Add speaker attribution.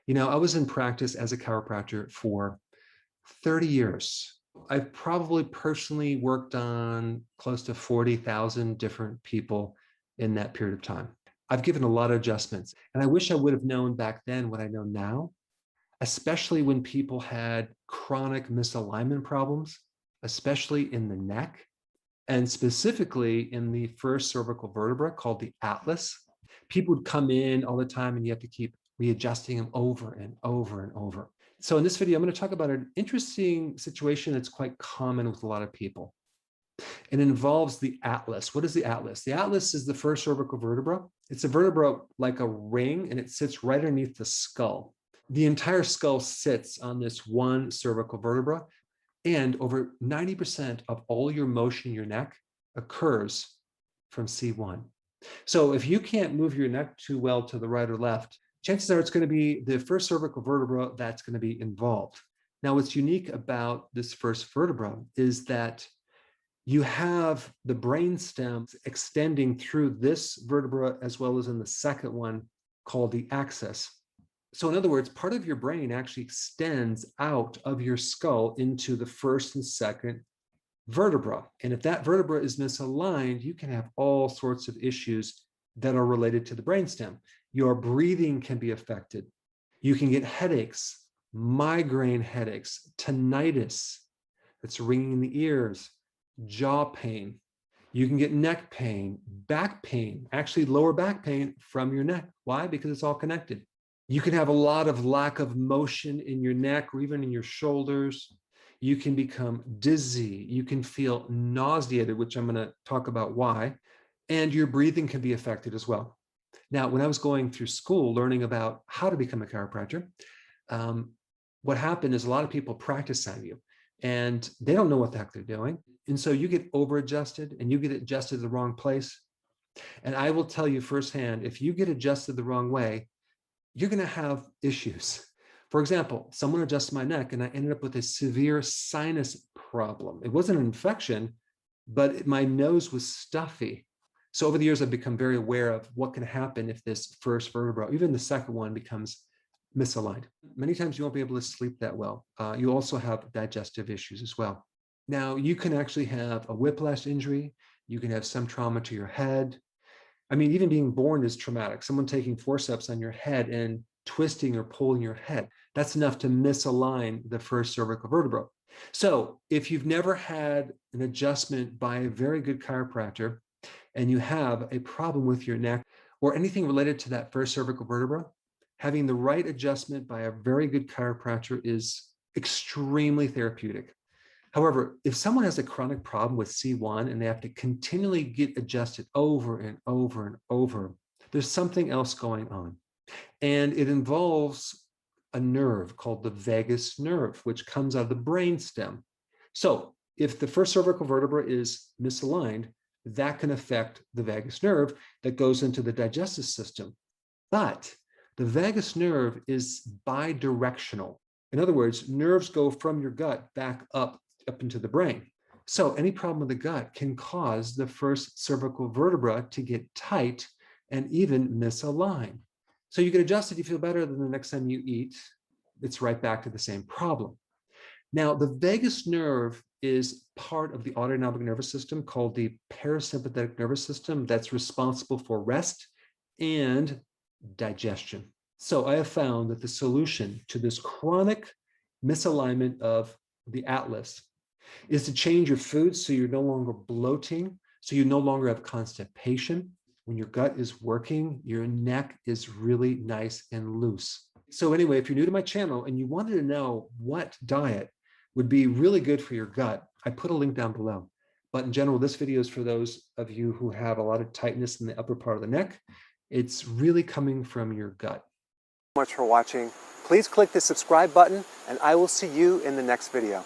Speaker 1: You know, I was in practice as a chiropractor for 30 years. I've probably personally worked on close to 40,000 different people in that period of time. I've given a lot of adjustments, and I wish I would have known back then what I know now, especially when people had chronic misalignment problems, especially in the neck, and specifically in the first cervical vertebra called the atlas. People would come in all the time and you have to keep readjusting them over and over and over. So in this video, I'm going to talk about an interesting situation that's quite common with a lot of people. It involves the atlas. What is the atlas? The atlas is the first cervical vertebra. It's a vertebra like a ring, and it sits right underneath the skull. The entire skull sits on this one cervical vertebra, and over 90% of all your motion in your neck occurs from C1. So if you can't move your neck too well to the right or left, chances are it's going to be the first cervical vertebra that's going to be involved. Now, what's unique about this first vertebra is that you have the brainstem extending through this vertebra as well as in the second one called the axis. So in other words, part of your brain actually extends out of your skull into the first and second vertebra. And if that vertebra is misaligned, you can have all sorts of issues that are related to the brainstem. Your breathing can be affected. You can get headaches, migraine headaches, tinnitus, that's ringing in the ears, jaw pain. You can get neck pain, back pain, actually lower back pain from your neck. Why? Because it's all connected. You can have a lot of lack of motion in your neck or even in your shoulders. You can become dizzy. You can feel nauseated, which I'm going to talk about why. And your breathing can be affected as well. Now, when I was going through school learning about how to become a chiropractor, what happened is a lot of people practice on you and they don't know what the heck they're doing. And so you get over-adjusted and you get adjusted to the wrong place. And I will tell you firsthand, if you get adjusted the wrong way, you're going to have issues. For example, someone adjusted my neck and I ended up with a severe sinus problem. It wasn't an infection, but my nose was stuffy. So over the years, I've become very aware of what can happen if this first vertebra, even the second one, becomes misaligned. Many times you won't be able to sleep that well. You also have digestive issues as well. Now, you can actually have a whiplash injury. You can have some trauma to your head. I mean, even being born is traumatic. Someone taking forceps on your head and twisting or pulling your head, that's enough to misalign the first cervical vertebra. So if you've never had an adjustment by a very good chiropractor and you have a problem with your neck or anything related to that first cervical vertebra, having the right adjustment by a very good chiropractor is extremely therapeutic. However, if someone has a chronic problem with C1 and they have to continually get adjusted over and over and over, there's something else going on. And it involves a nerve called the vagus nerve, which comes out of the brainstem. So if the first cervical vertebra is misaligned, that can affect the vagus nerve that goes into the digestive system. But the vagus nerve is bidirectional. In other words, nerves go from your gut back up into the brain. So any problem with the gut can cause the first cervical vertebra to get tight and even misalign. So you get adjusted, you feel better, then the next time you eat, it's right back to the same problem. Now, the vagus nerve is part of the autonomic nervous system called the parasympathetic nervous system that's responsible for rest and digestion. So I have found that the solution to this chronic misalignment of the atlas is to change your food so you're no longer bloating, so you no longer have constipation. When your gut is working, your neck is really nice and loose. So anyway, if you're new to my channel and you wanted to know what diet would be really good for your gut, I put a link down below. But in general, this video is for those of you who have a lot of tightness in the upper part of the neck. It's really coming from your gut. Thank you so much for watching. Please click the subscribe button and I will see you in the next video.